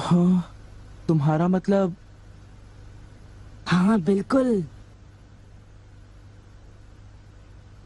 हाँ, तुम्हारा मतलब? हाँ बिल्कुल,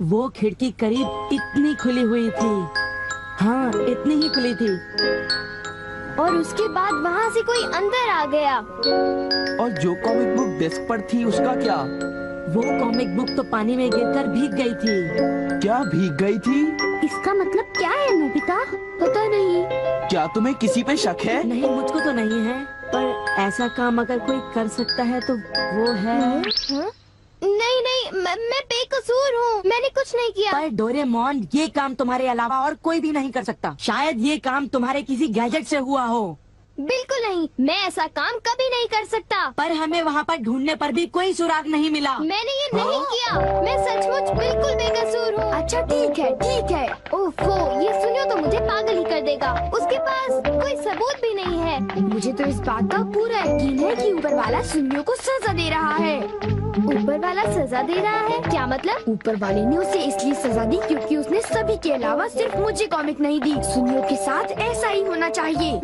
वो खिड़की करीब इतनी खुली हुई थी। हाँ, इतनी ही खुली थी। और उसके बाद वहाँ से कोई अंदर आ गया। और जो कॉमिक बुक डेस्क पर थी उसका क्या? वो कॉमिक बुक तो पानी में गिरकर भीग गई थी। क्या भीग गई थी? इसका मतलब क्या है नोबिता? पता नहीं। क्या तुम्हें किसी पे शक है? नहीं, मुझको तो नहीं है, पर ऐसा काम अगर कोई कर सकता है तो वो है। नहीं नहीं, मैं बेकसूर हूँ, मैंने कुछ नहीं किया। पर डोरेमोन, ये काम तुम्हारे अलावा और कोई भी नहीं कर सकता। शायद ये काम तुम्हारे किसी गैजेट से हुआ हो। बिल्कुल नहीं, मैं ऐसा काम कभी नहीं कर सकता। पर हमें वहाँ पर ढूंढने पर भी कोई सुराग नहीं मिला। मैंने ये नहीं किया, मैं सचमुच बिल्कुल बेकसूर हूँ। अच्छा ठीक है ठीक है। ओफो, ये सुनियो तो मुझे पागल ही कर देगा। उसके पास कोई सबूत भी नहीं है। मुझे तो इस बात का पूरा यकीन है कि ऊपर वाला सुनियो को सजा दे रहा है। ऊपर वाला सजा दे रहा है? क्या मतलब? ऊपर वाले ने उसे इसलिए सजा दी क्योंकि उसने सभी के अलावा सिर्फ मुझे कॉमिक नहीं दी। सुनियो के साथ ऐसा ही होना चाहिए।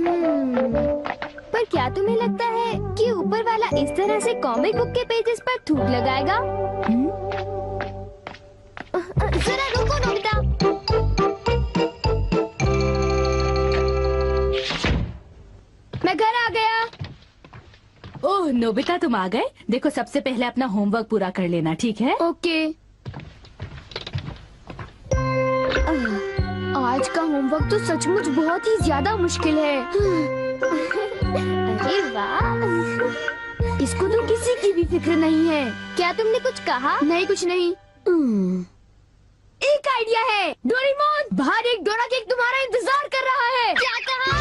पर क्या तुम्हें लगता है कि ऊपर वाला इस तरह से कॉमिक बुक के पेजेस पर थूक लगाएगा? जरा रुको नोबिता। मैं घर आ गया। ओह नोबिता, तुम आ गए। देखो, सबसे पहले अपना होमवर्क पूरा कर लेना, ठीक है? ओके। आज का होमवर्क तो सचमुच बहुत ही ज्यादा मुश्किल है। अरे वाह, इसको तो किसी की भी फिक्र नहीं है। क्या तुमने कुछ कहा? नहीं, कुछ नहीं। एक आइडिया है। डोरेमोन, बाहर एक डोरा केक तुम्हारा इंतजार कर रहा है। क्या कहा?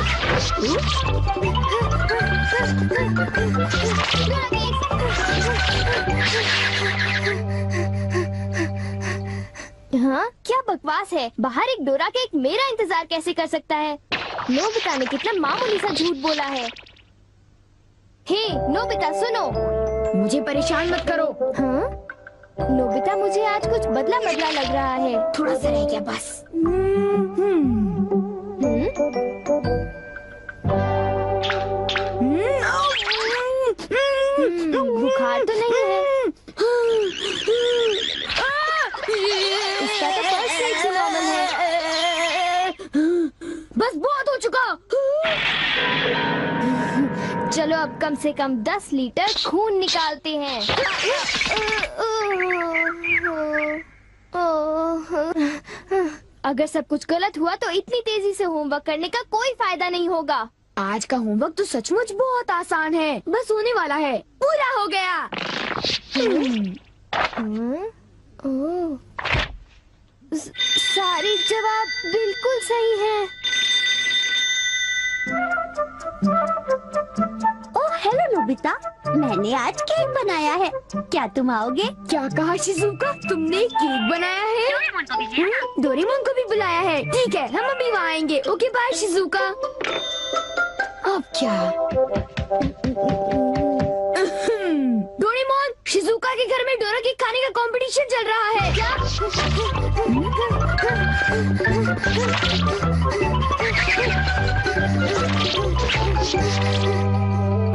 हाँ, क्या बकवास है। बाहर एक डोरा केक मेरा इंतजार कैसे कर सकता है? नोबिता ने कितना मामूली सा झूठ बोला है। हे नोबिता, सुनो, मुझे परेशान मत करो। हाँ? नोबिता, मुझे आज कुछ बदला बदला लग रहा है। थोड़ा सा रह गया बस। बुखार तो नहीं है? इसका तो फर्स्ट टाइम से नॉर्मल है। बस बहुत हो चुका। चलो अब कम से कम 10 लीटर खून निकालते हैं। अगर सब कुछ गलत हुआ तो इतनी तेजी से होमवर्क करने का कोई फायदा नहीं होगा। आज का होमवर्क तो सचमुच बहुत आसान है, बस होने वाला है। पूरा हो गया। सारे जवाब बिल्कुल सही हैं। ओह हेलो नोबिता, मैंने आज केक बनाया है, क्या तुम आओगे? क्या कहा शिजुका? तुमने केक बनाया है? डोरेमोन को भी बुलाया है। ठीक है, हम अभी वहाँ आएंगे। Okay bye Shizuka. अब क्या? डोरेमोन, शिजुका के घर में डोरा केक खाने का कंपटीशन चल रहा है। क्या?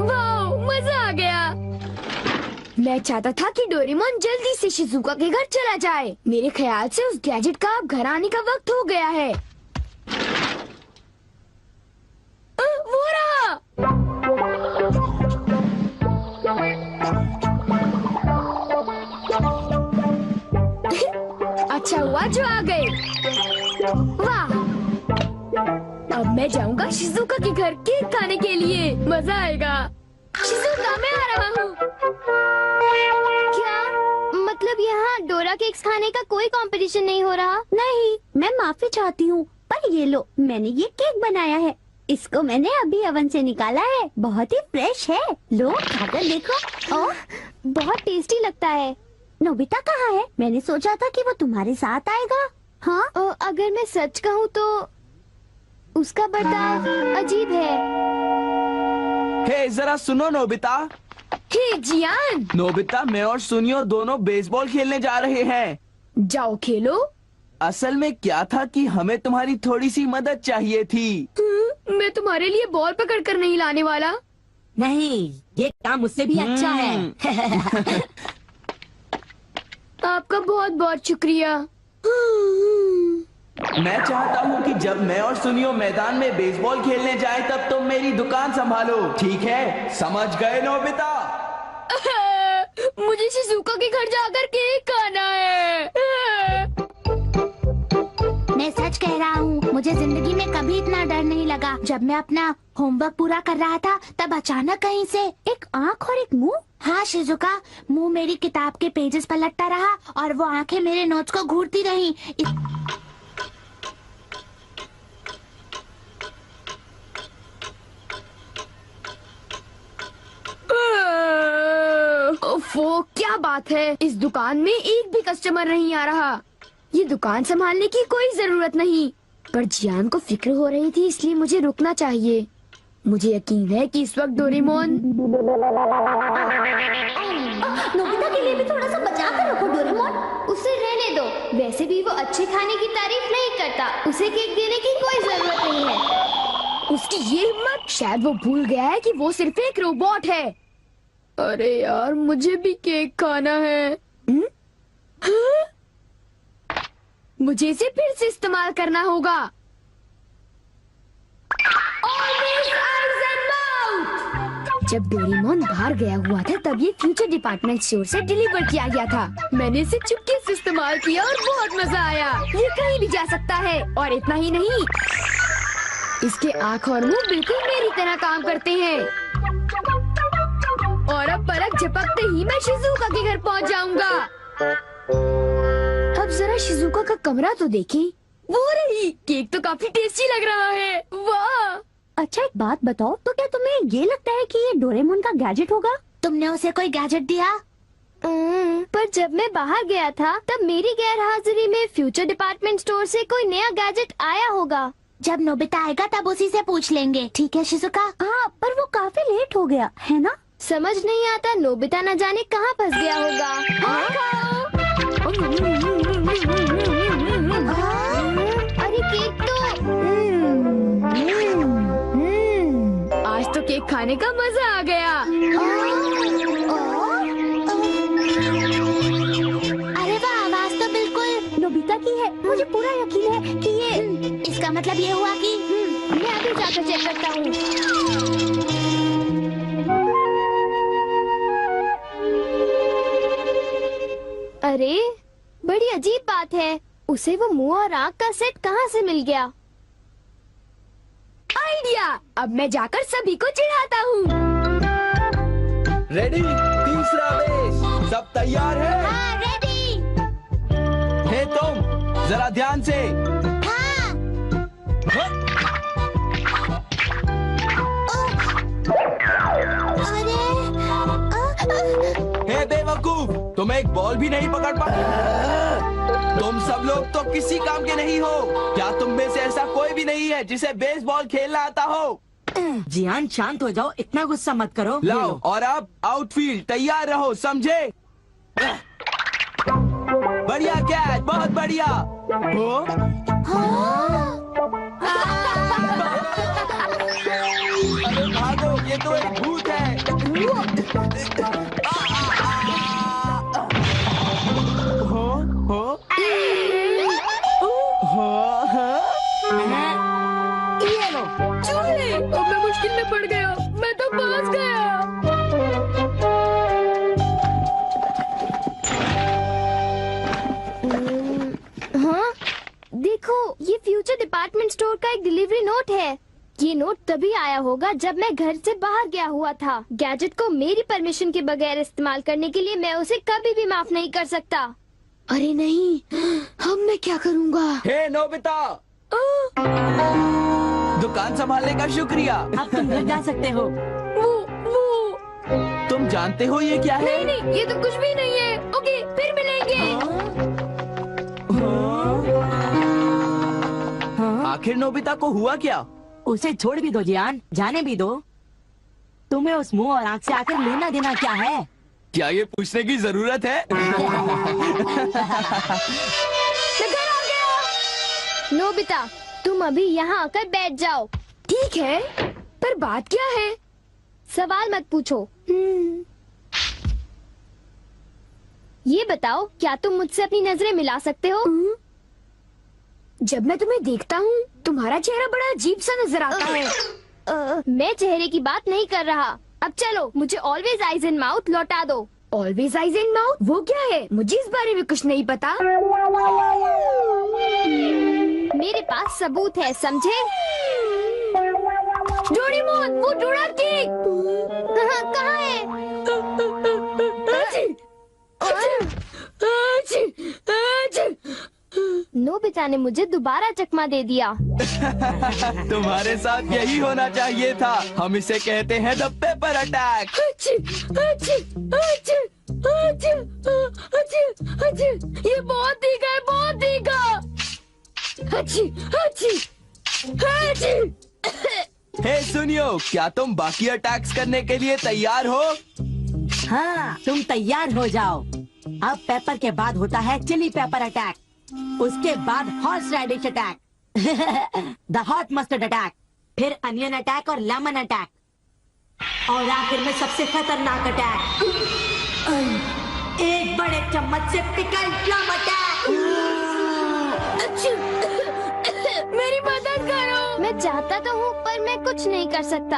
वाह, मजा आ गया। मैं चाहता था कि डोरेमोन जल्दी से शिजुका के घर चला जाए। मेरे ख्याल से उस गैजेट का अब घर आने का वक्त हो गया है। वो रहा। अच्छा हुआ जो आ गए। वाह, अब मैं जाऊंगा शिजुका के घर केक खाने के लिए। मजा आएगा। शिजुका, मैं आ रहा हूँ। क्या मतलब यहाँ डोरा केक्स खाने का कोई कंपटीशन नहीं हो रहा? नहीं, मैं माफी चाहती हूँ, पर ये लो, मैंने ये केक बनाया है। इसको मैंने अभी ओवन से निकाला है, बहुत ही फ्रेश है। लो खाकर देखो। ओह, बहुत टेस्टी लगता है। नोबिता कहाँ है? मैंने सोचा था कि वो तुम्हारे साथ आएगा। हाँ, अगर मैं सच कहूँ तो उसका बर्ताव अजीब है। हे जरा सुनो नोबिता। हे जियान। नोबिता, मैं और सुनियो दोनों बेसबॉल खेलने जा रहे हैं। जाओ खेलो। असल में क्या था कि हमें तुम्हारी थोड़ी सी मदद चाहिए थी। मैं तुम्हारे लिए बॉल पकड़ कर नहीं लाने वाला। नहीं, ये काम मुझसे भी अच्छा है। आपका बहुत बहुत शुक्रिया। मैं चाहता हूँ कि जब मैं और सुनियो मैदान में बेसबॉल खेलने जाए तब तुम मेरी दुकान संभालो, ठीक है? समझ गए नोबिता? मुझे शिजुका के घर जाकर केक खाना है। मैं सच कह रहा हूँ, मुझे जिंदगी में कभी इतना डर नहीं लगा। जब मैं अपना होमवर्क पूरा कर रहा था तब अचानक कहीं से एक आँख और एक मुंह। हाँ शिजुका, मुंह मेरी किताब के पेजेस पलटता रहा और वो आंखें मेरे नोट्स को घूरती रहीं। ओफो, क्या बात है, इस दुकान में एक भी कस्टमर नहीं आ रहा। ये दुकान संभालने की कोई जरूरत नहीं, पर जियान को फिक्र हो रही थी, इसलिए मुझे रुकना चाहिए। मुझे यकीन है कि इस वक्त डोरेमोन। नोबिता के लिए भी थोड़ा सा बचा कर रखो डोरेमोन। उसे रहने दो, वैसे भी वो अच्छे खाने की तारीफ नहीं करता। उसे केक देने की कोई जरूरत नहीं है। उसकी ये हिम्मत, शायद वो भूल गया है कि वो सिर्फ एक रोबोट है। अरे यार, मुझे भी केक खाना है। हाँ? मुझे इसे फिर से इस्तेमाल करना होगा। जब डोरेमोन बाहर गया हुआ था तब ये फ्यूचर डिपार्टमेंट स्टोर से डिलीवर किया गया था। मैंने इसे चुपके से इस्तेमाल किया और बहुत मजा आया। ये कहीं भी जा सकता है, और इतना ही नहीं, इसके आँख और मुंह बिल्कुल मेरी तरह काम करते हैं। और अब पलक झपकते ही मैं शिजुका के घर पहुंच जाऊंगा। अब जरा शिजुका का कमरा तो देखें। वो रही, केक तो काफी टेस्टी लग रहा है। वाह! अच्छा एक बात बताओ, तो क्या तुम्हें ये लगता है कि ये डोरेमोन का गैजेट होगा? तुमने उसे कोई गैजेट दिया? पर जब मैं बाहर गया था तब मेरी गैर हाजिरी में फ्यूचर डिपार्टमेंट स्टोर से कोई नया गैजेट आया होगा। जब नोबिता आएगा तब उसी से पूछ लेंगे, ठीक है शिजुका? हाँ, पर वो काफी लेट हो गया है ना? समझ नहीं आता, नोबिता न जाने कहाँ फंस गया होगा। अरे केक तो आज तो केक खाने का मजा आ गया। अरे वाह, आवाज तो बिल्कुल नोबिता की है। मुझे पूरा यकीन है कि ये, इसका मतलब ये हुआ कि मैं अभी जाकर चेक करता हूँ। अरे बड़ी अजीब बात है, उसे वो मुंह और आँख का सेट कहाँ से मिल गया? आइडिया! अब मैं जाकर सभी को चिढ़ाता हूँ। रेडी? तीसरा बेस, सब तैयार है? हाँ, रेडी। हे तुम, जरा ध्यान से। हाँ। हे बेवकूफ, तुम एक बॉल भी नहीं पकड़ पा। तुम सब लोग तो किसी काम के नहीं हो। क्या तुम में से ऐसा कोई भी नहीं है जिसे बेसबॉल खेलना आता हो? जियान शांत हो जाओ, इतना गुस्सा मत करो। लाओ, और अब आउटफील्ड तैयार रहो, समझे? बढ़िया कैच, बहुत बढ़िया। हो? अरे भागो, ये तो एक भूत है। ये लो। चूहे! अब मैं मुश्किल में पड़ गया, मैं तो फंस गया। हाँ, देखो, ये फ्यूचर डिपार्टमेंट स्टोर का एक डिलीवरी नोट है। ये नोट तभी आया होगा जब मैं घर से बाहर गया हुआ था। गैजेट को मेरी परमिशन के बगैर इस्तेमाल करने के लिए मैं उसे कभी भी माफ नहीं कर सकता। अरे नहीं, अब मैं क्या करूँगा? हे नोबिता, दुकान संभालने का शुक्रिया। अब तुम घर जा सकते हो। वो तुम जानते हो ये क्या है? नहीं नहीं, ये तो कुछ भी नहीं है। ओके, फिर मिलेंगे। आखिर नोबिता को हुआ क्या? उसे छोड़ भी दो जियान, जाने भी दो। तुम्हें उस मुंह और आँख से आकर लेना देना क्या है? क्या ये पूछने की जरूरत है? नोबिता, तुम अभी यहाँ आकर बैठ जाओ। ठीक है, पर बात क्या है? सवाल मत पूछो। ये बताओ, क्या तुम मुझसे अपनी नजरें मिला सकते हो? जब मैं तुम्हें देखता हूँ, तुम्हारा चेहरा बड़ा अजीब सा नजर आता है। मैं चेहरे की बात नहीं कर रहा। अब चलो, मुझे ऑलवेज आइज इन माउथ लौटा दो। Always eyes in mouth? वो क्या है? मुझे इस बारे में कुछ नहीं पता। मेरे पास सबूत है, समझे? डोरेमोन, वो डोरा केक कहाँ है? नोबिता ने मुझे दोबारा चकमा दे दिया। तुम्हारे साथ यही होना चाहिए था। हम इसे कहते हैं द पेपर अटैक। ये बहुत तीखा है, बहुत तीखा। हे सुनियो, क्या तुम बाकी अटैक्स करने के लिए तैयार हो? हाँ, तुम तैयार हो जाओ। अब पेपर के बाद होता है चिली पेपर अटैक, उसके बाद horse radish attack, the hot mustard attack, फिर अनियन अटैक और लेमन अटैक, और आखिर में सबसे खतरनाक अटैक, एक बड़े चम्मच से पिकल प्लम अटैक। मेरी मदद करो। मैं चाहता तो हूँ, पर मैं कुछ नहीं कर सकता।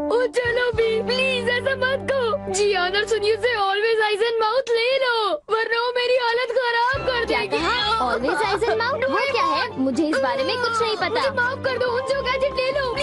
ओ चलो भी, प्लीज ऐसा मत करो। जियान और सुनियो से ऑलवेज आइज एंड माउथ ले लो, वरना वो मेरी हालत खराब कर देगी। ऑलवेज आइज एंड माउथ वो क्या है? मुझे इस बारे में कुछ नहीं पता। मुझे माफ कर दो, उन जो गैजेट ले लो।